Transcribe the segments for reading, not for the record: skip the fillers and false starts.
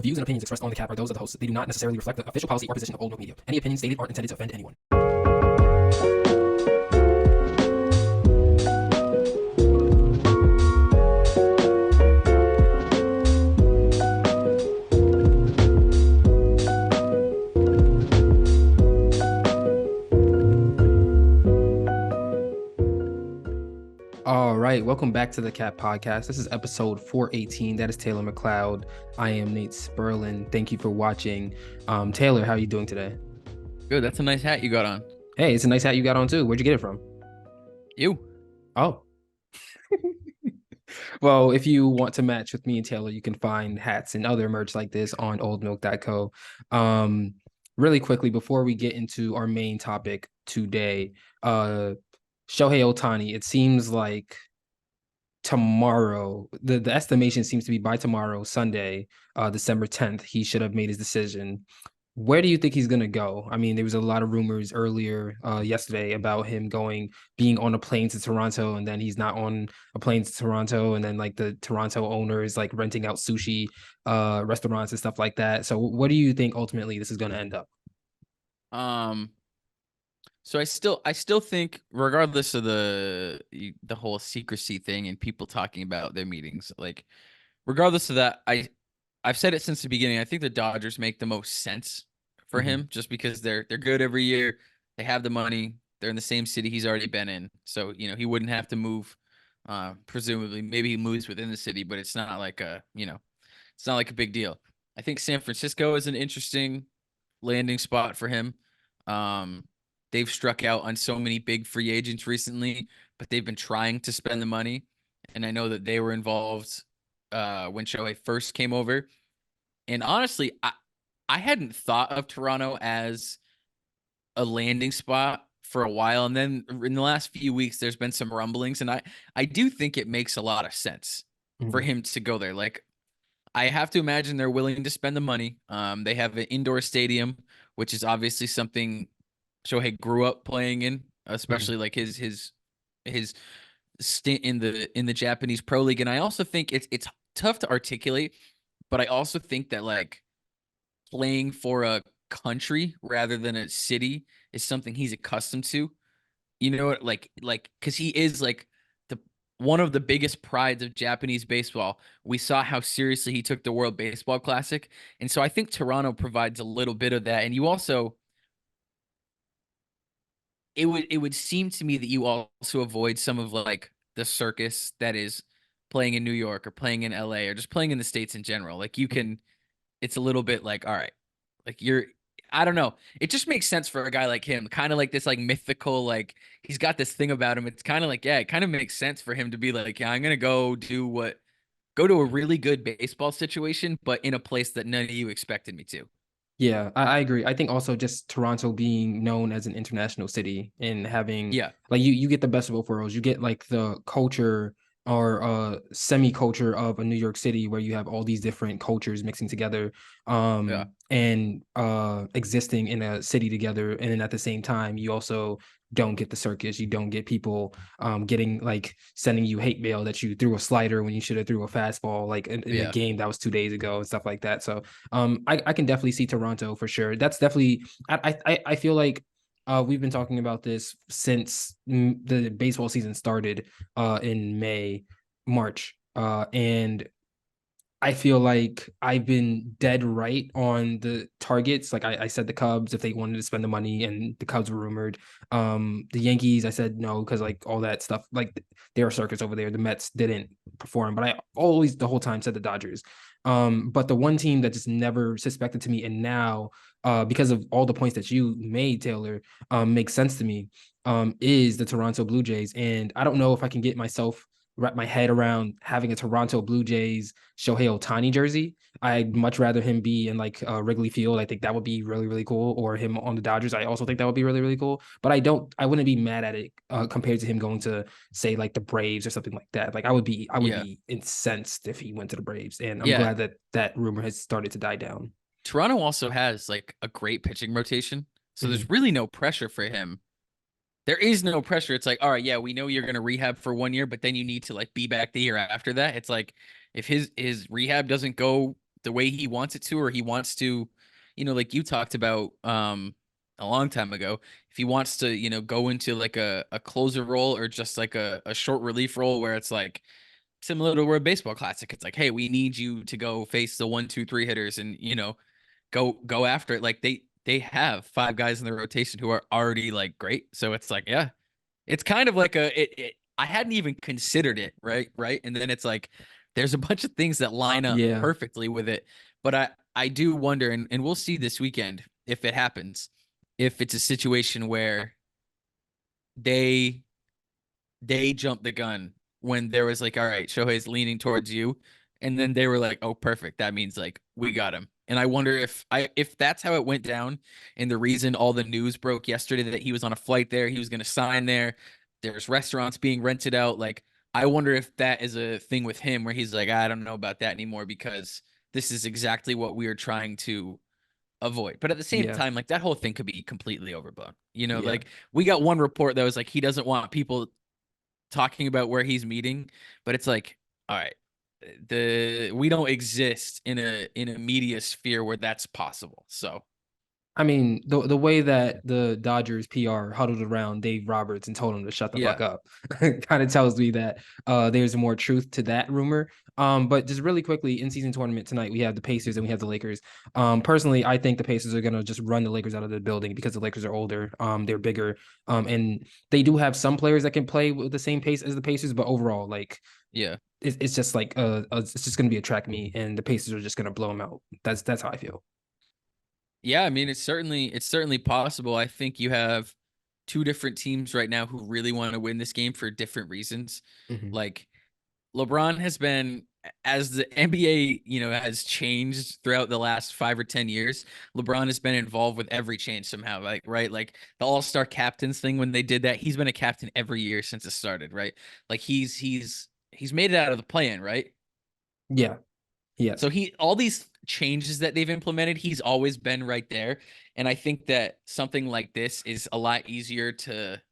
The views and opinions expressed on the cap are those of the hosts. They do not necessarily reflect the official policy or position of Old Milk Media. Any opinions stated aren't intended to offend anyone. All right, welcome back to the Cap Podcast. This is episode 418. That is Taylor McLeod. I am Nate Sperlin. Thank you for watching. Taylor, how are you doing today? Good. That's a nice hat you got on. Hey, it's a nice hat you got on too. Where'd you get it from? You. Oh. Well, if you want to match with me and Taylor, you can find hats and other merch like this on oldmilk.co. Really quickly, before we get into our main topic today, Shohei Ohtani, it seems like tomorrow, the estimation seems to be by tomorrow, Sunday, December 10th, he should have made his decision. Where do you think he's going to go? I mean, there was a lot of rumors earlier yesterday about him being on a plane to Toronto, and then he's not on a plane to Toronto, and then like the Toronto owner is like renting out sushi restaurants and stuff like that. So what do you think ultimately this is going to end up? So I still think, regardless of the whole secrecy thing and people talking about their meetings, like regardless of that, I've said it since the beginning. I think the Dodgers make the most sense for him, just because they're good every year. They have the money. They're in the same city he's already been in, so he wouldn't have to move. Presumably, maybe he moves within the city, but it's not like it's not like a big deal. I think San Francisco is an interesting landing spot for him. They've struck out on so many big free agents recently, but they've been trying to spend the money. And I know that they were involved when Shohei first came over. And honestly, I hadn't thought of Toronto as a landing spot for a while. And then in the last few weeks, there's been some rumblings. And I do think it makes a lot of sense for him to go there. Like, I have to imagine they're willing to spend the money. They have an indoor stadium, which is obviously something Shohei grew up playing in, especially like his stint in the Japanese Pro League. And I also think it's tough to articulate, but I also think that like playing for a country rather than a city is something he's accustomed to. You know what, like because he is like one of the biggest prides of Japanese baseball. We saw how seriously he took the World Baseball Classic, and so I think Toronto provides a little bit of that. And you also, it would seem to me that you also avoid some of like the circus that is playing in New York or playing in LA or just playing in the States in general. Like it's a little bit like, all right, like I don't know. It just makes sense for a guy like him, kind of like this like mythical, like he's got this thing about him. It's kind of like, yeah, it kind of makes sense for him to be like, yeah, I'm going to go to a really good baseball situation, but in a place that none of you expected me to. Yeah, I agree. I think also just Toronto being known as an international city and having Yeah. like you get the best of both worlds. You get like the culture or semi-culture of a New York City where you have all these different cultures mixing together Yeah. and existing in a city together. And then at the same time, you also don't get the circus. You don't get people getting like sending you hate mail that you threw a slider when you should have threw a fastball like in the Yeah. game that was 2 days ago and stuff like that. So I can definitely see Toronto for sure. That's definitely I feel like we've been talking about this since the baseball season started in March. And I feel like I've been dead right on the targets. Like I said the Cubs if they wanted to spend the money, and the Cubs were rumored. The Yankees, I said no because like all that stuff, like they're a circus over there. The Mets didn't perform, but I always the whole time said the Dodgers. But the one team that just never suspected to me, and now because of all the points that you made, Taylor, makes sense to me, is the Toronto Blue Jays. And I don't know if I can wrap my head around having a Toronto Blue Jays Shohei Ohtani jersey. I'd much rather him be in like Wrigley Field. I think that would be really, really cool. Or him on the Dodgers. I also think that would be really, really cool. But I wouldn't be mad at it compared to him going to say like the Braves or something like that. Like I would be Yeah. incensed if he went to the Braves. And I'm Yeah. glad that that rumor has started to die down. Toronto also has like a great pitching rotation. So Mhm. there's really no pressure for him. There is no pressure. It's like, all right, yeah, we know you're going to rehab for 1 year, but then you need to like be back the year after that. It's like if his rehab doesn't go the way he wants it to, or he wants to, like you talked about a long time ago, if he wants to, go into like a closer role or just like a short relief role where it's like similar to World Baseball Classic. It's like, hey, we need you to go face the 1, 2, 3 hitters and go after it. Like they have 5 guys in the rotation who are already like great. So it's like, yeah, it's kind of like I hadn't even considered it, right? And then it's like there's a bunch of things that line up Yeah. perfectly with it. But I do wonder, and we'll see this weekend if it happens, if it's a situation where they they jumped the gun when there was like, all right, Shohei's leaning towards you. And then they were like, oh, perfect. That means like we got him. And I wonder if that's how it went down, and the reason all the news broke yesterday that he was on a flight there, he was gonna sign there, there's restaurants being rented out. Like, I wonder if that is a thing with him where he's like, I don't know about that anymore because this is exactly what we are trying to avoid. But at the same Yeah. time, like that whole thing could be completely overblown. Yeah. Like we got one report that was like he doesn't want people talking about where he's meeting, but it's like, all right, we don't exist in a media sphere where that's possible. So I mean, the way that the Dodgers PR huddled around Dave Roberts and told him to shut the yeah, fuck up kind of tells me that there's more truth to that rumor. But just really quickly, in season tournament tonight, we have the Pacers and we have the Lakers. Personally, I think the Pacers are gonna just run the Lakers out of the building because the Lakers are older, they're bigger, and they do have some players that can play with the same pace as the Pacers, but overall, like yeah, it's just like it's just gonna be a track meet, and the Pacers are just gonna blow them out. That's how I feel. yeah. I mean, it's certainly possible. I think you have two different teams right now who really want to win this game for different reasons. Mhm. Like LeBron has been, as the NBA, has changed throughout the last 5 or 10 years. LeBron has been involved with every change somehow, like right, like the All-Star captains thing when they did that. He's been a captain every year since it started, right? Like he's made it out of the play-in, right? Yeah. So Yes. he all these changes that they've implemented, he's always been right there. And I think that something like this is a lot easier to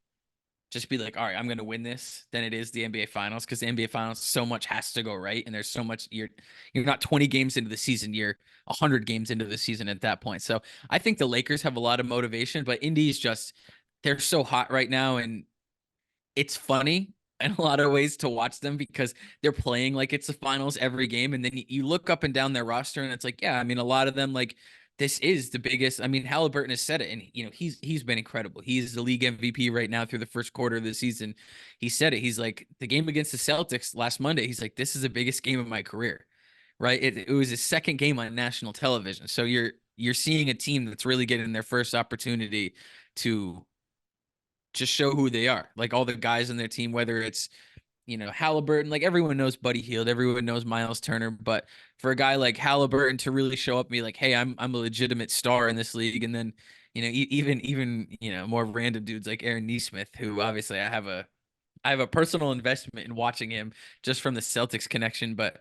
just be like, all right, I'm going to win this than it is the NBA Finals, because the NBA Finals, so much has to go right, and there's so much. You're not 20 games into the season, you're 100 games into the season at that point. So I think the Lakers have a lot of motivation, but Indy's just, they're so hot right now, and it's funny in a lot of ways to watch them because they're playing like it's the finals every game. And then you look up and down their roster and it's like, yeah, I mean, a lot of them, like, this is the biggest. I mean, Halliburton has said it, and he's been incredible. He's the league MVP right now through the first quarter of the season. He said it. He's like, the game against the Celtics last Monday, he's like, this is the biggest game of my career. Right. It was his second game on national television. So you're seeing a team that's really getting their first opportunity to just show who they are. Like all the guys on their team, whether it's, Halliburton, like everyone knows Buddy Hield, everyone knows Miles Turner, but for a guy like Halliburton to really show up and be like, hey, I'm a legitimate star in this league. And then, even, more random dudes like Aaron Nesmith, who obviously I have a personal investment in watching him just from the Celtics connection, but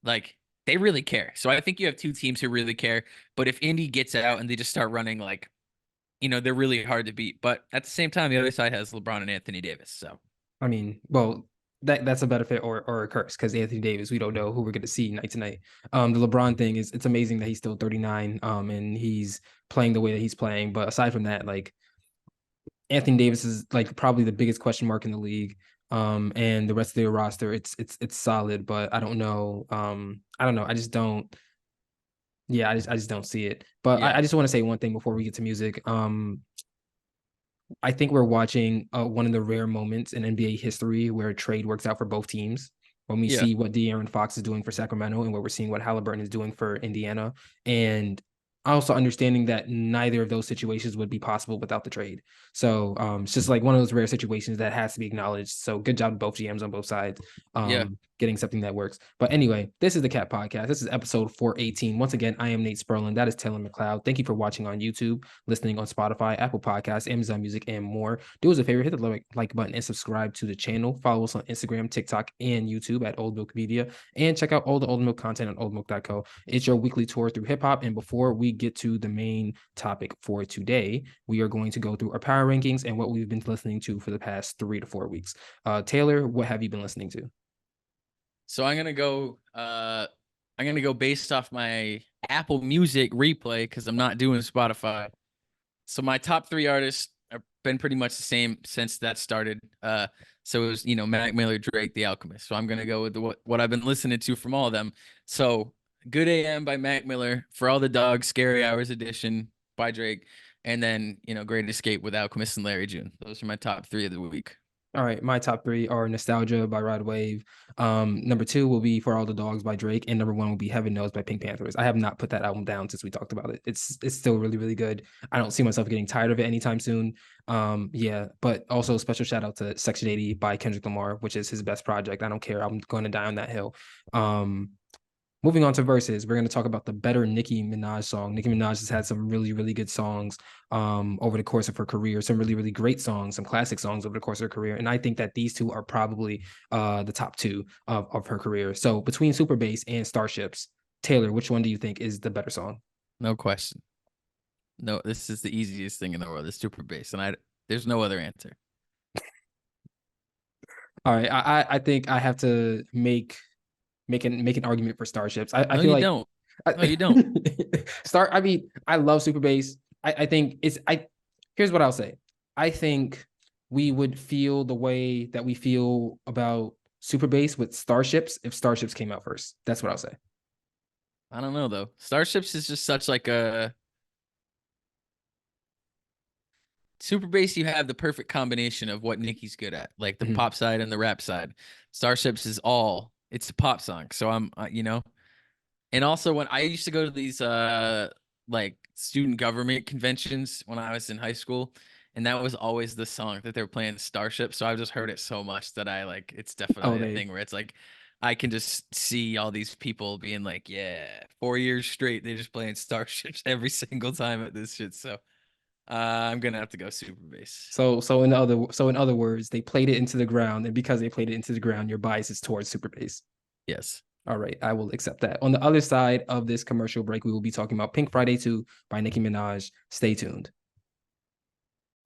like they really care. So I think you have two teams who really care. But if Indy gets out and they just start running, like, they're really hard to beat. But at the same time, the other side has LeBron and Anthony Davis. So I mean, well, that's a benefit or a curse because Anthony Davis, we don't know who we're going to see night to night. The LeBron thing is it's amazing that he's still 39, and he's playing the way that he's playing. But aside from that, like Anthony Davis is like probably the biggest question mark in the league. And the rest of their roster, it's solid, but I don't know. I don't know. I just don't. Yeah, I just don't see it. But yeah, I just want to say one thing before we get to music. I think we're watching one of the rare moments in NBA history where a trade works out for both teams. When we yeah, see what De'Aaron Fox is doing for Sacramento and where we're seeing what Halliburton is doing for Indiana, and also understanding that neither of those situations would be possible without the trade. So it's just like one of those rare situations that has to be acknowledged. So good job to both GMs on both sides, yeah. getting something that works. But anyway, this is the Cat Podcast. This is episode 418. Once again, I am Nate Sperlin. That is Taylor McLeod. Thank you for watching on YouTube, listening on Spotify, Apple Podcasts, Amazon Music, and more. Do us a favor, hit the like button and subscribe to the channel. Follow us on Instagram, TikTok, and YouTube at Old Milk Media. And check out all the Old Milk content on oldmilk.co. It's your weekly tour through hip hop. And before we get to the main topic for today, we are going to go through our power rankings and what we've been listening to for the past 3 to 4 weeks. Taylor, what have you been listening to? So I'm gonna go. I'm gonna go based off my Apple Music replay because I'm not doing Spotify. So my top three artists have been pretty much the same since that started. So it was, Mac Miller, Drake, The Alchemist. So I'm gonna go with what I've been listening to from all of them. So Good AM by Mac Miller, For All the Dogs, Scary Hours Edition by Drake, and then Great Escape with Alchemist and Larry June. Those are my top three of the week. All right, my top three are Nostalgia by Rod Wave. Number two will be For All the Dogs by Drake, and number one will be Heaven Knows by Pink Panthers. I have not put that album down since we talked about it. It's still really, really good. I don't see myself getting tired of it anytime soon. Yeah, but also special shout out to Section 80 by Kendrick Lamar, which is his best project. I don't care. I'm going to die on that hill. Moving on to verses, we're going to talk about the better Nicki Minaj song. Nicki Minaj has had some really, really good songs over the course of her career, some really, really great songs, some classic songs over the course of her career. And I think that these two are probably the top two of her career. So between Super Bass and Starships, Taylor, which one do you think is the better song? No question. No, this is the easiest thing in the world. It's Super Bass, and there's no other answer. All right, I think I have to make an argument for Starships. I No, feel you like don't. No, you don't. I mean, I love Super Bass. I think here's what I'll say. I think we would feel the way that we feel about Super Bass with Starships if Starships came out first. That's what I'll say. I don't know though. Starships is just such like a Super Bass. You have the perfect combination of what Nicki's good at, like the Mhm. pop side and the rap side. Starships is it's a pop song. So and also when I used to go to these like student government conventions when I was in high school, and that was always the song that they were playing, Starship. So I've just heard it so much that it's Oh, definitely a they thing where it's like I can just see all these people being like, yeah, 4 years straight, they're just playing Starships every single time at this shit. So I'm gonna have to go Super Bass. so in other words, they played it into the ground, and because they played it into the ground, your bias is towards Super Bass. Yes. All right, I will accept that. On the other side of this commercial break, we will be talking about Pink Friday 2 by Nicki Minaj. Stay tuned.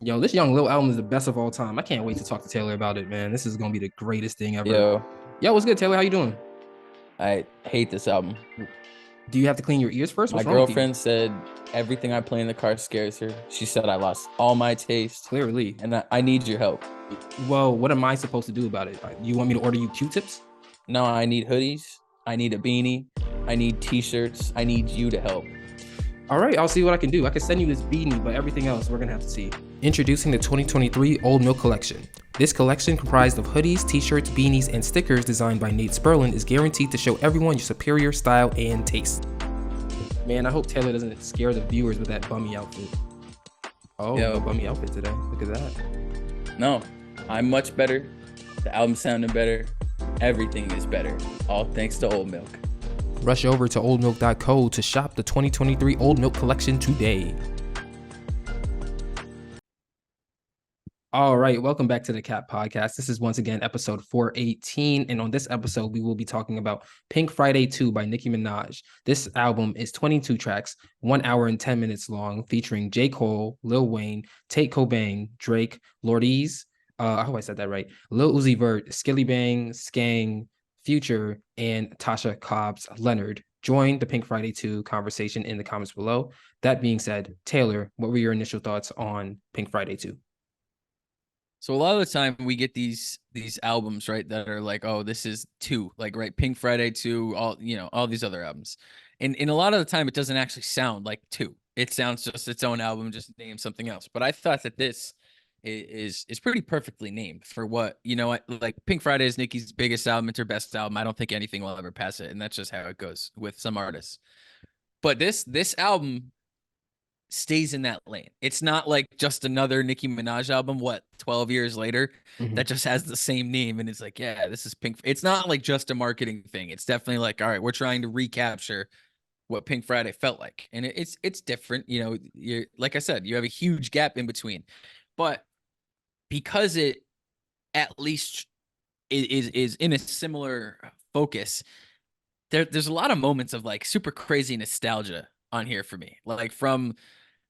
Yo, this Young Lil album is the best of all time. I can't wait to talk to Taylor about it, man. This is gonna be the greatest thing ever. Yo, Yo, what's good, Taylor? How you doing? I hate this album. Do you have to clean your ears first? My What's wrong with you? girlfriend said everything I play in the car scares her. She said I lost all my taste, Clearly. and I need your help. Well, what am I supposed to do about it? You want me to order you Q-tips? No, I need hoodies. I need a beanie. I need t-shirts. I need you to help. All right, I'll see what I can do. I can send you this beanie, but everything else we're gonna have to see. Introducing the 2023 Old Milk Collection. This collection, comprised of hoodies, t-shirts, beanies, and stickers designed by Nate Sperlin, is guaranteed to show everyone your superior style and taste. Man, I hope Taylor doesn't scare the viewers with that bummy outfit. Oh, Yo. no bummy outfit today. Look at that. No, I'm much better. The album sounded better. Everything is better. All thanks to Old Milk. Rush over to oldmilk.co to shop the 2023 Old Milk Collection today. All right, welcome back to the Cap Podcast. This is once again episode 418, and on this episode, we will be talking about Pink Friday 2 by Nicki Minaj. This album is 22 tracks, 1 hour and 10 minutes long, featuring J. Cole, Lil Wayne, Tate Cobain, Drake, Lordeez, I hope I said that right, Lil Uzi Vert, Skilly Bang, Skang, Future, and Tasha Cobbs Leonard. Join the Pink Friday 2 conversation in the comments below. That being said, Taylor, what were your initial thoughts on Pink Friday 2? So a lot of the time we get these albums, right, that are like, oh, this is two, like, right, Pink Friday 2, all these other albums. And a lot of the time it doesn't actually sound like two. It sounds just its own album, just name something else. But I thought that this is pretty perfectly named for what, like Pink Friday is Nicki's biggest album, it's her best album. I don't think anything will ever pass it, and that's just how it goes with some artists. But this album stays in that lane. It's not like just another Nicki Minaj album, 12 years later, that just has the same name. And it's like, yeah, this is Pink. It's not like just a marketing thing. It's definitely like, all right, we're trying to recapture what Pink Friday felt like. And it's different. You're like I said, you have a huge gap in between. But because it at least is in a similar focus, there's a lot of moments of like super crazy nostalgia on here for me. Like from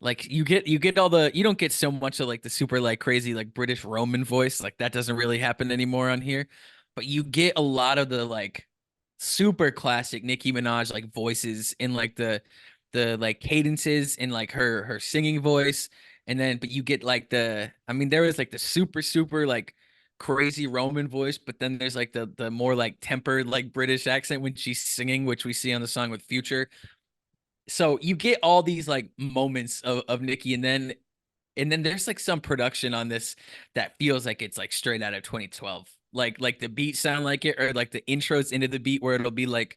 like you get all the, you don't get so much of like the super like crazy like British Roman voice, like that doesn't really happen anymore on here, but you get a lot of the like super classic Nicki Minaj like voices in like the like cadences in like her singing voice. And then but you get like I mean there was like the super like crazy Roman voice, but then there's like the more like tempered like British accent when she's singing, which we see on the song with Future. So you get all these like moments of Nicki, and then there's like some production on this that feels like it's like straight out of 2012. Like the beat sound like it, or like the intros into the beat where it'll be like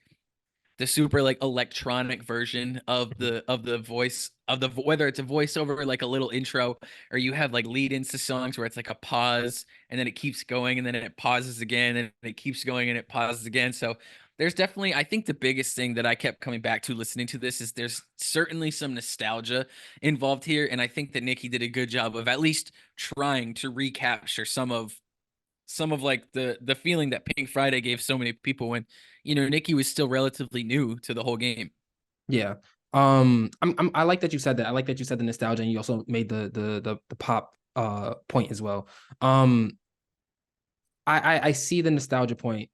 the super like electronic version of the voice of the whether it's a voiceover or like a little intro, or you have like lead ins to songs where it's like a pause and then it keeps going and then it pauses again and it keeps going and it pauses again. So there's definitely, I think the biggest thing that I kept coming back to listening to this is there's certainly some nostalgia involved here, and I think that Nicki did a good job of at least trying to recapture some of like the feeling that Pink Friday gave so many people when, you know, Nicki was still relatively new to the whole game. Yeah. I like that you said that. I like that you said the nostalgia, and you also made the pop point as well. Um, I see the nostalgia point.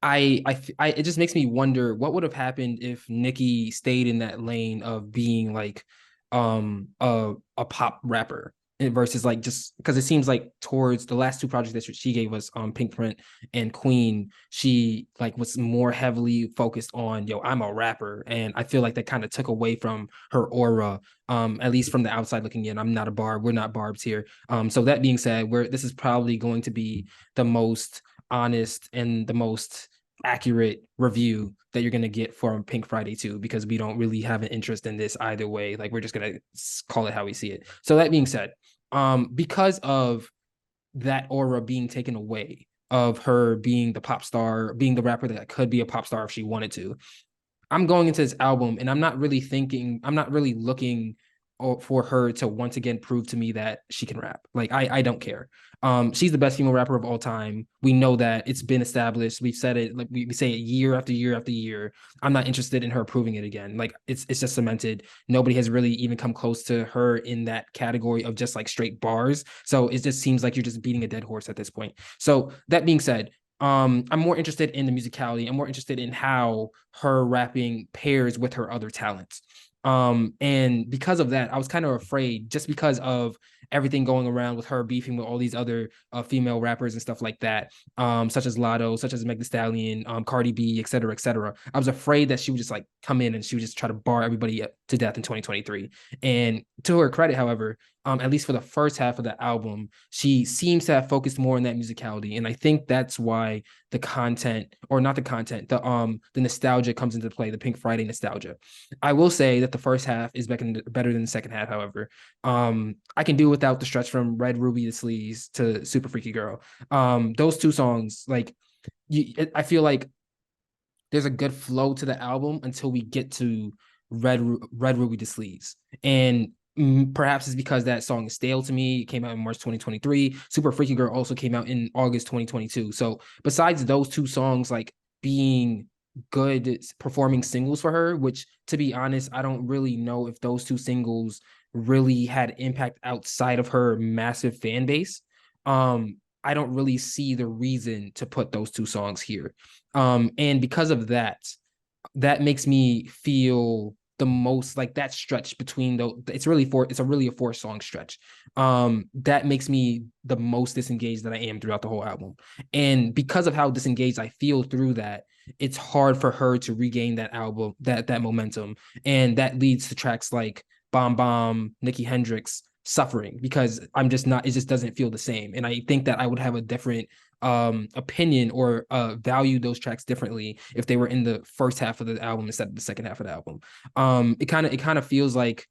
It just makes me wonder what would have happened if Nicki stayed in that lane of being like a pop rapper versus like, just because it seems like towards the last two projects that she gave us, Pink Print and Queen, she like was more heavily focused on, yo, I'm a rapper, and I feel like that kind of took away from her aura, at least from the outside looking in. I'm not a barb, we're not barbs here. So that being said, this is probably going to be the most honest and the most accurate review that you're going to get from Pink Friday 2, because we don't really have an interest in this either way. Like, we're just going to call it how we see it. So that being said, because of that aura being taken away, of her being the pop star, being the rapper that could be a pop star if she wanted to, I'm going into this album and I'm not really looking for her to once again prove to me that she can rap. Like, I don't care. She's the best female rapper of all time. We know that, it's been established. We've said it, like we say it year after year after year. I'm not interested in her proving it again. Like, it's just cemented. Nobody has really even come close to her in that category of just like straight bars. So it just seems like you're just beating a dead horse at this point. So that being said, I'm more interested in the musicality. I'm more interested in how her rapping pairs with her other talents. And because of that, I was kind of afraid, just because of everything going around with her beefing with all these other female rappers and stuff like that, such as Lotto, such as Meg Thee Stallion, Cardi B, et cetera, et cetera. I was afraid that she would just like come in and she would just try to bar everybody to death in 2023. And to her credit, however, at least for the first half of the album, she seems to have focused more on that musicality. And I think that's why the content, or not the content, the nostalgia comes into play, the Pink Friday nostalgia. I will say that the first half is better than the second half, however. I can do without the stretch from Red Ruby to Sleaze to Super Freaky Girl. Those two songs, like, I feel like there's a good flow to the album until we get to Red Ruby to Sleaze. And perhaps it's because that song is stale to me. It came out in March 2023. Super Freaky Girl also came out in August 2022. So besides those two songs, like, being good performing singles for her, which, to be honest, I don't really know if those two singles really had impact outside of her massive fan base. I don't really see the reason to put those two songs here. And because of that, that makes me feel the most like that stretch between it's a really a 4 song stretch. That makes me the most disengaged that I am throughout the whole album. And because of how disengaged I feel through that, it's hard for her to regain that album, that momentum. And that leads to tracks like Bomb Bomb, Nikki Hendrix, Suffering, because I'm just not, it just doesn't feel the same. And I think that I would have a different opinion, or value those tracks differently if they were in the first half of the album instead of the second half of the album. It kind of feels like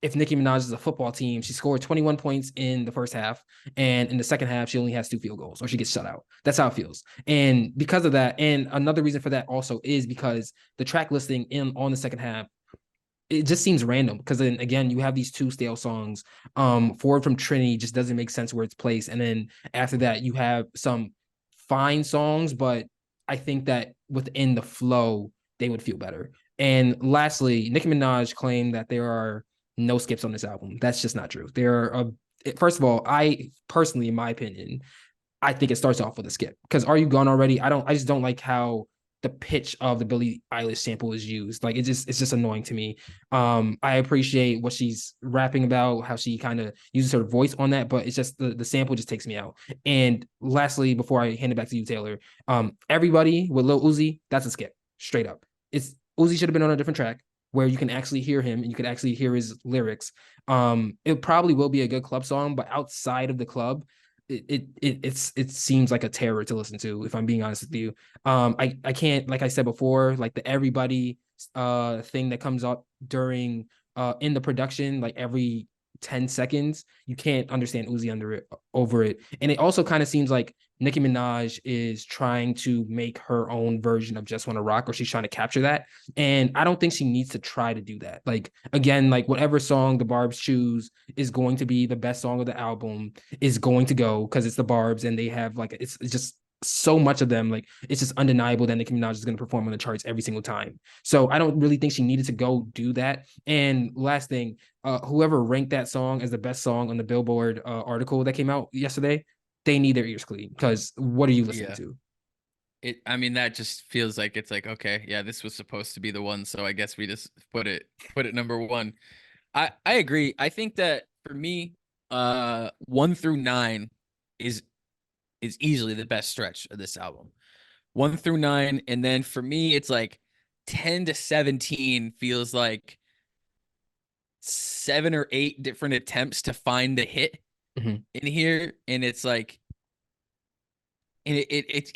if Nicki Minaj is a football team, she scored 21 points in the first half, and in the second half she only has 2 field goals, or she gets shut out. That's how it feels. And because of that, and another reason for that also is because the track listing in on the second half, it just seems random, because then again you have these 2 stale songs. Forward from Trinity just doesn't make sense where it's placed, and then after that you have some fine songs, but I think that within the flow they would feel better. And lastly, Nicki Minaj claimed that there are no skips on this album. That's just not true. First of all, I personally, in my opinion, I think it starts off with a skip, because Are You Gone Already? I just don't like how the pitch of the Billie Eilish sample is used. Like it's just annoying to me. I appreciate what she's rapping about, how she kind of uses her voice on that, but it's just the sample just takes me out. And lastly, before I hand it back to you, Taylor, everybody with Lil Uzi, that's a skip, straight up. It's Uzi should have been on a different track where you can actually hear him and you can actually hear his lyrics. It probably will be a good club song, but outside of the club, it seems like a terror to listen to, if I'm being honest with you. I can't, like I said before, like the everybody thing that comes up during in the production, like every 10 seconds, you can't understand Uzi under it over it. And it also kind of seems like Nicki Minaj is trying to make her own version of Just Wanna Rock, or she's trying to capture that. And I don't think she needs to try to do that. Like again, like whatever song the Barbs choose is going to be the best song of the album, is going to go because it's the Barbs and they have like it's just so much of them. Like it's just undeniable that Nicki Minaj is going to perform on the charts every single time. So I don't really think she needed to go do that. And last thing, whoever ranked that song as the best song on the Billboard article that came out yesterday, they need their ears clean because what are you listening Yeah. to? I mean, that just feels like it's like, okay, yeah, this was supposed to be the one, so I guess we just put it number one. I agree. I think that for me, 1 through 9 is is easily the best stretch of this album. 1 through 9, and then for me, it's like 10 to 17 feels like 7 or 8 different attempts to find the hit Mm-hmm. in here, and it's like, and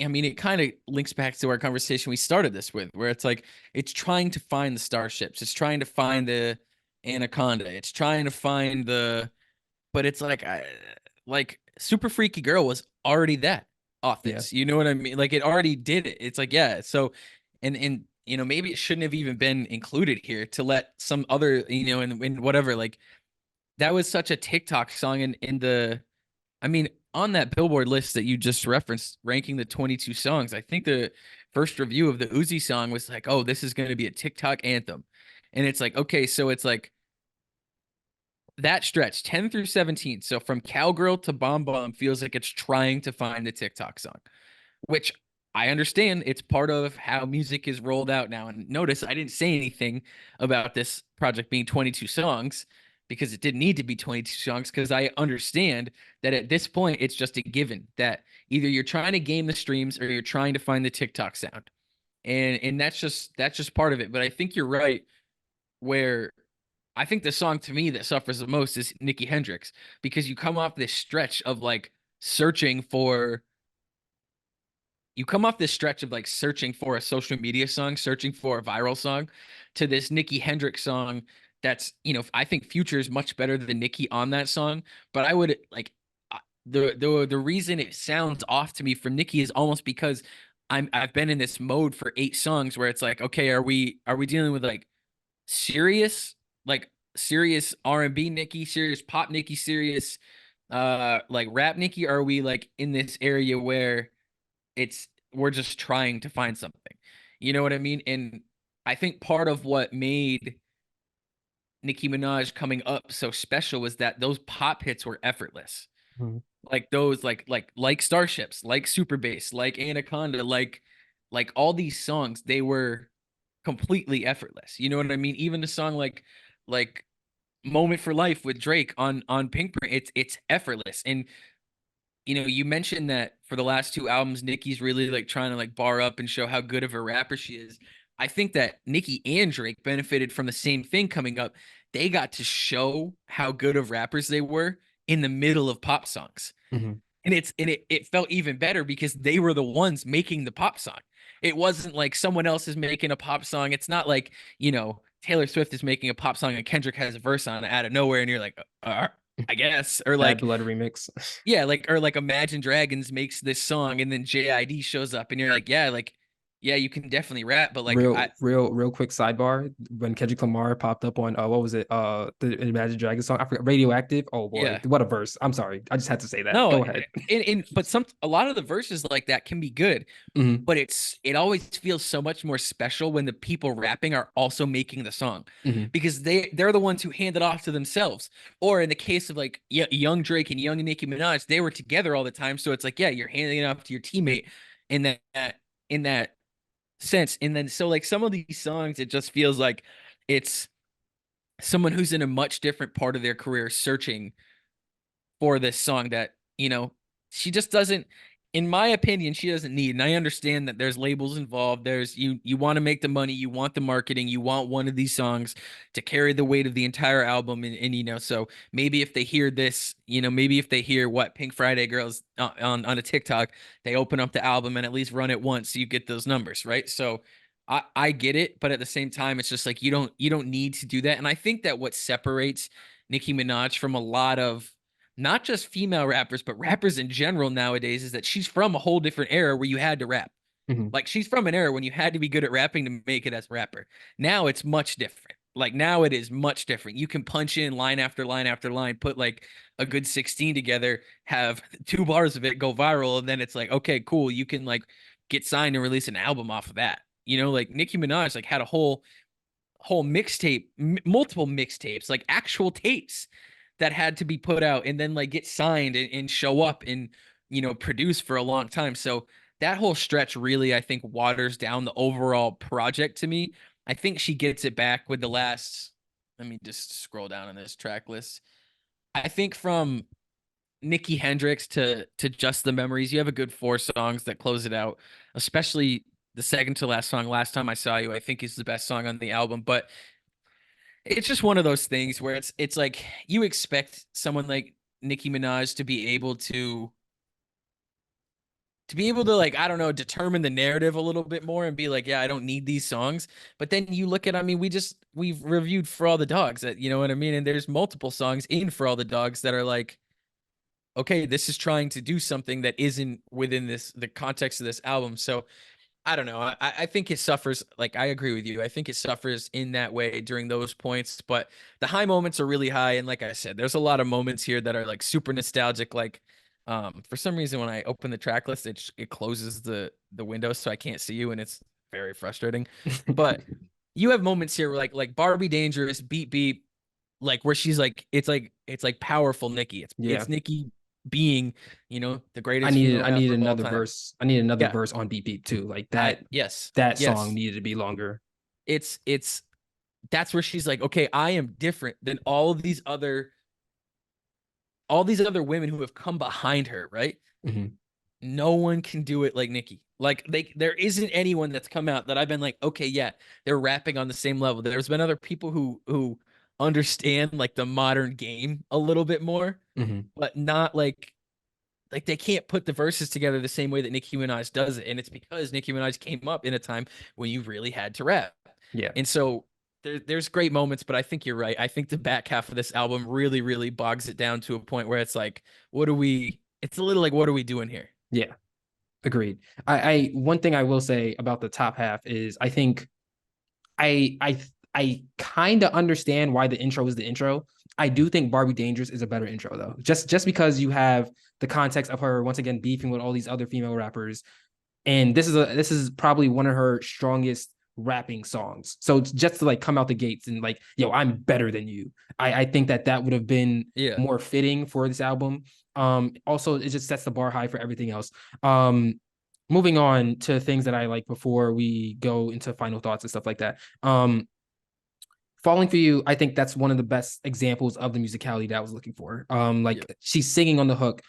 I mean, it kind of links back to our conversation we started this with, where it's like it's trying to find the Starships, it's trying to find the Anaconda, it's trying to find the, but it's like Super Freaky Girl was already that off Yeah. this. You know what I mean? Like it already did it. It's like, yeah. So, and maybe it shouldn't have even been included here to let some other, and whatever. Like that was such a TikTok song in the, I mean, on that Billboard list that you just referenced, ranking the 22 songs. I think the first review of the Uzi song was like, oh, this is going to be a TikTok anthem. And it's like, okay, so it's like that stretch 10 through 17, so from Cowgirl to Bomb Bomb, feels like it's trying to find the TikTok song, which I understand. It's part of how music is rolled out now. And notice I didn't say anything about this project being 22 songs because it didn't need to be 22 songs, because I understand that at this point it's just a given that either you're trying to game the streams or you're trying to find the TikTok sound. And that's just part of it. But I think you're right, where I think the song to me that suffers the most is Nicki Hendrix, because you come off this stretch of like searching for searching for a social media song, searching for a viral song, to this Nicki Hendrix song that's, I think Future is much better than Nicki on that song, but I would like the reason it sounds off to me from Nicki is almost because I've been in this mode for 8 songs where it's like, okay, are we dealing with like serious, like serious R&B Nicki, serious pop Nicki, serious like rap Nicki? Are we like in this area where we're just trying to find something? You know what I mean? And I think part of what made Nicki Minaj coming up so special was that those pop hits were effortless. Mhm. Like those like Starships, like Super Bass, like Anaconda, like all these songs, they were completely effortless. You know what I mean? Even the song like Moment for Life with Drake on Pink Print, it's effortless. And you mentioned that for the last 2 albums, Nicki's really like trying to like bar up and show how good of a rapper she is. I think that Nicki and Drake benefited from the same thing coming up. They got to show how good of rappers they were in the middle of pop songs. Mhm. And it felt even better because they were the ones making the pop song. It wasn't like someone else is making a pop song. It's not like, Taylor Swift is making a pop song and Kendrick has a verse on it out of nowhere and you're like, I guess. Or Bad like, Blood remix. yeah, like Imagine Dragons makes this song and then JID shows up and you're like, yeah, like, yeah, you can definitely rap, but like Real quick sidebar. When Kendrick Lamar popped up on what was it? The Imagine Dragons song. I forgot. Radioactive. Oh boy, yeah. what a verse. I'm sorry. I just had to say that. No, Go ahead. but a lot of the verses like that can be good, Hmm. but it always feels so much more special when the people rapping are also making the song, Hmm. because they're the ones who hand it off to themselves. Or in the case of like, yeah, young Drake and young Nicki Minaj, they were together all the time, so it's like, yeah, you're handing it off to your teammate in that in that sense. And then so like some of these songs, it just feels like it's someone who's in a much different part of their career searching for this song that, she just doesn't, in my opinion, she doesn't need. And I understand that there's labels involved. There's you want to make the money, you want the marketing, you want one of these songs to carry the weight of the entire album. And so maybe if they hear this, maybe if they hear what Pink Friday Girls on a TikTok, they open up the album and at least run it once so you get those numbers, right? So I get it, but at the same time, it's just like you don't need to do that. And I think that what separates Nicki Minaj from a lot of not just female rappers, but rappers in general nowadays is that she's from a whole different era where you had to rap. Mhm. Like she's from an era when you had to be good at rapping to make it as a rapper. Now it's much different. Like now it is much different. You can punch in line after line after line, put like a good 16 together, have 2 bars of it go viral, and then it's like, okay, cool. You can like get signed and release an album off of that. Like Nicki Minaj like had a whole mixtape, multiple mixtapes, like actual tapes that had to be put out and then like get signed and show up and produce for a long time. So that whole stretch really, I think, waters down the overall project to me. I think she gets it back with the last. Let me just scroll down on this track list. I think from Nikki Hendrix to Just the Memories, you have a good 4 songs that close it out, especially the second to last song, Last Time I Saw You, I think is the best song on the album. But it's just one of those things where it's like you expect someone like Nicki Minaj to be able to like, I don't know, determine the narrative a little bit more and be like, yeah, I don't need these songs. But then you look at, I mean, we've reviewed For All the Dogs, that you know what I mean? And there's multiple songs in For All the Dogs that are like, okay, this is trying to do something that isn't within the context of this album. So I don't know. I think it suffers. Like I agree with you. I think it suffers in that way during those points. But the high moments are really high, and like I said, there's a lot of moments here that are like super nostalgic. Like, for some reason, when I open the track list, it closes the window so I can't see you, and it's very frustrating. But you have moments here where like Barbie Dangerous, Beep Beep, like where she's like it's like powerful Nicki. It's Yeah. it's Nicki being the I greatest needed female I needed rapper of all another time. verse. I needed another Yeah, verse on Beat Beat too. Like I that yes, that song yes. needed to be longer. It's that's where she's like, okay, I am different than all these other women who have come behind her, right? Mhm. No one can do it like Nicki. Like there isn't anyone that's come out that I've been like, okay, yeah, they're rapping on the same level. There's been other people who understand like the modern game a little bit more, Mhm. but not like they can't put the verses together the same way that Nicki Minaj does it. And it's because Nicki Minaj came up in a time when you really had to rap. Yeah. And so there's great moments, but I think you're right. I think the back half of this album really, really bogs it down to a point where it's like, it's a little like, what are we doing here? Yeah. Agreed. I one thing I will say about the top half is I think I kind of understand why the intro is the intro. I do think Barbie Dangerous is a better intro though. Just because you have the context of her once again beefing with all these other female rappers, and this is probably one of her strongest rapping songs. So just to like come out the gates and like, yo, I'm better than you. I think that would have been Yeah. more fitting for this album. Also it just sets the bar high for everything else. Moving on to things that I like before we go into final thoughts and stuff like that. Falling for You, I think that's one of the best examples of the musicality that I was looking for. Yeah. Like she's singing on the hook.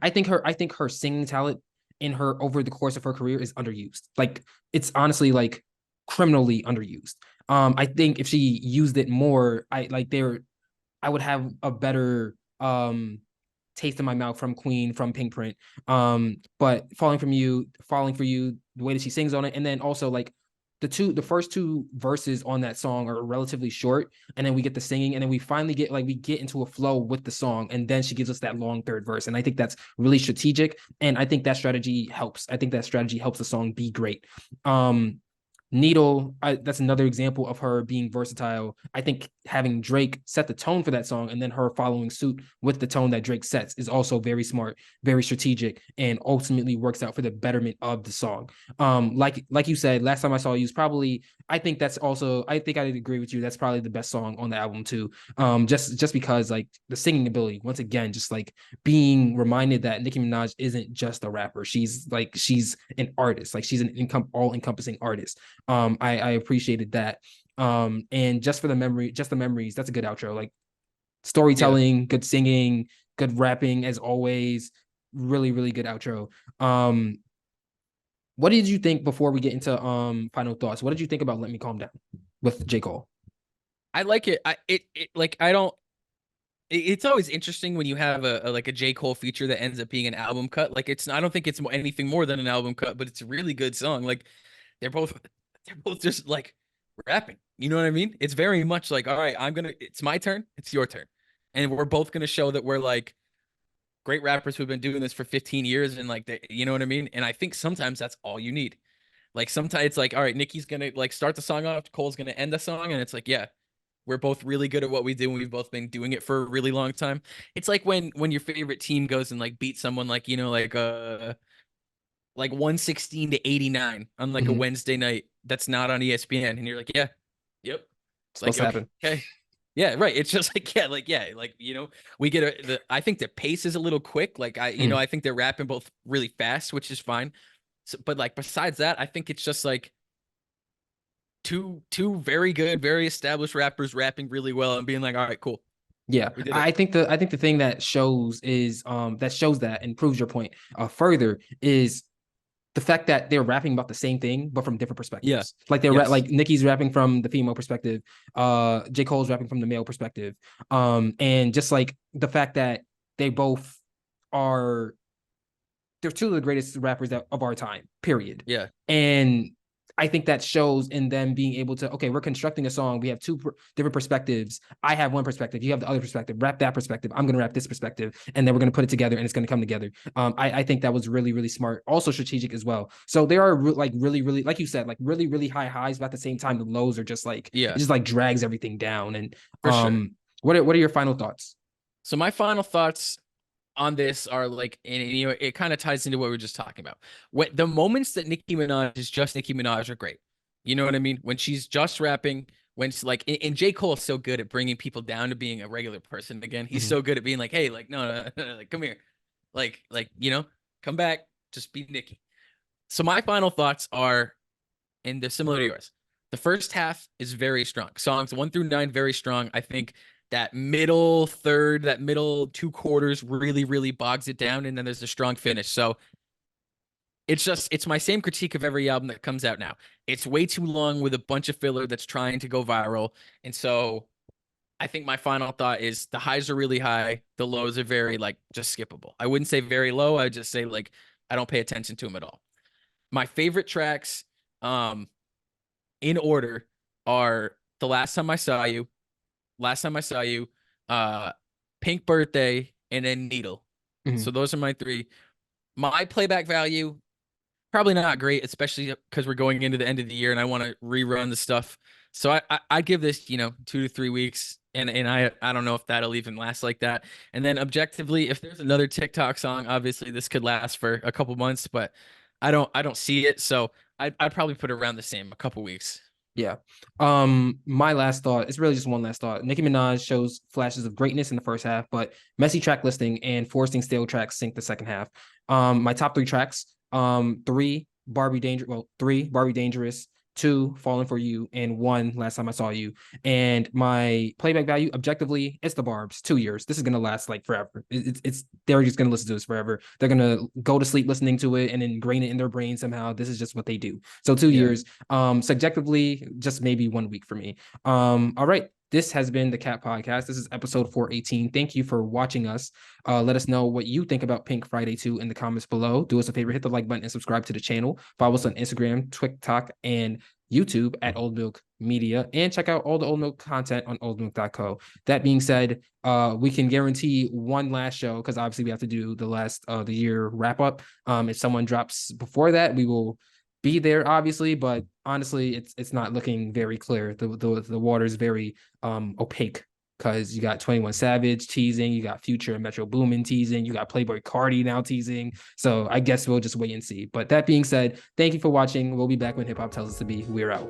I think her singing talent in her over the course of her career is underused. Like it's honestly like criminally underused. I think if she used it more, I would have a better taste in my mouth from Queen, from Pink Print. But Falling for You, the way that she sings on it, and then also like the first two verses on that song are relatively short, and then we get the singing, and then we get into a flow with the song, and then she gives us that long third verse, and I think that's really strategic, and I think that strategy helps. I think that strategy helps the song be great. Needle, that's another example of her being versatile. I think having Drake set the tone for that song and then her following suit with the tone that Drake sets is also very smart, very strategic, and ultimately works out for the betterment of the song. Like you said, last time I saw you is probably. I think that's also. I think I'd agree with you. That's probably the best song on the album too. Just because like the singing ability, once again, just like being reminded that Nicki Minaj isn't just a rapper. She's an artist. Like she's an all encompassing artist. I appreciated that. And just for the memory, just the memories, that's a good outro. Like Yeah. storytelling, good singing, good rapping as always. Really, really good outro. What did you think before we get into final thoughts? What did you think about Let Me Calm Down with J. Cole? I like it. It like I don't it's always interesting when you have a like a J. Cole feature that ends up being an album cut. Like I don't think it's anything more than an album cut, but it's a really good song. Like they're both they're both just like rapping. You know what I mean? It's very much like, all right, it's my turn, it's your turn. And we're both gonna show that we're like great rappers who've been doing this for 15 years and like you know what I mean? And I think sometimes that's all you need. Like sometimes it's like, all right, Nicki's gonna like start the song off, Cole's gonna end the song, and it's like, yeah, we're both really good at what we do, and we've both been doing it for a really long time. It's like when your favorite team goes and like beats someone like, you know, like 116 to 89 on like a Mm-hmm. Wednesday night that's not on ESPN, and you're like, yeah, yep. Like, Supposed to happen. okay. Yeah, right. It's just like, yeah, like, you know, we get I think the pace is a little quick. Like Mm. I think they're rapping both really fast, which is fine. So, but like besides that, I think it's just like two very good, very established rappers rapping really well and being like, all right, cool. Yeah, We did it. I think the thing that shows is that shows that and proves your point further is the fact that they're rapping about the same thing but from different Yeah. perspectives. Like Yes. like Nicki's rapping from the female perspective, J. Cole's rapping from the male perspective. And just like the fact that they both are they're two of the greatest rappers of our time, period. Yeah. And I think that shows in them being able to, okay, we're constructing a song. We have two different perspectives. I have one perspective. You have the other perspective. Rap that perspective. I'm going to rap this perspective. And then we're going to put it together and it's going to come together. I think that was really, really smart. Also strategic as well. So there are like really, really, like you said, like really, really high highs, but at the same time, the lows are just like, it Yeah, just like drags everything down. And for sure. what are your final thoughts? So my final thoughts on this are like, and you know, it kind of ties into what we were just talking about. When the moments that Nicki Minaj is just Nicki Minaj are great. You know what I mean? When she's just rapping, when it's like, and J. Cole is so good at bringing people down to being a regular person again. He's Mhm. so good at being like, hey, like, no, like, come here. You know, come back, just be Nicki. So my final thoughts are, and they're similar to yours. The first half is very strong. Songs 1 through 9, very strong. I think that middle third, that middle 2 quarters really, really bogs it down. And then there's a strong finish. So it's my same critique of every album that comes out now. It's way too long with a bunch of filler that's trying to go viral. And so I think my final thought is the highs are really high. The lows are very like just skippable. I wouldn't say very low. I would just say like I don't pay attention to them at all. My favorite tracks, um, in order are The Last Time I Saw You, Last Time I Saw You, uh, Pink Birthday, and then Needle. So Mhm. those are my three. My playback value, probably not great, especially because we're going into the end of the year and I want to rerun the stuff. So I'd give this, you know, 2 to 3 weeks. And I don't know if that'll even last like that. And then objectively, if there's another TikTok song, obviously this could last for a couple months, but I don't see it. So I'd probably put it around the same, a couple weeks. Yeah. My last thought, it's really just one last thought. Nicki Minaj shows flashes of greatness in the first half, but messy track listing and forcing stale tracks sink the second half. My top three tracks, three Barbie Dangerous, two Falling for You, and one Last Time I Saw You. And my playback value, objectively, it's the Barbs, 2 years. This is gonna last like forever. It's they're just gonna listen to this forever. They're gonna go to sleep listening to it and ingrain it in their brain somehow. This is just what they do. So two Yeah. years. Subjectively, just maybe 1 week for me. All right. This has been the Cat Podcast. This is episode 418. Thank you for watching us. Let us know what you think about Pink Friday 2 in the comments below. Do us a favor, hit the like button and subscribe to the channel. Follow us on Instagram, TikTok, and YouTube at Old Milk Media, and check out all the Old Milk content on oldmilk.co. That being said, we can guarantee one last show because obviously we have to do the last the year wrap up. If someone drops before that, we will be there, obviously, but honestly, it's not looking very clear. The water is very opaque because you got 21 Savage teasing, you got Future and Metro Boomin teasing, you got Playboy Cardi now teasing. So I guess we'll just wait and see. But that being said, thank you for watching. We'll be back when hip hop tells us to be. We're out.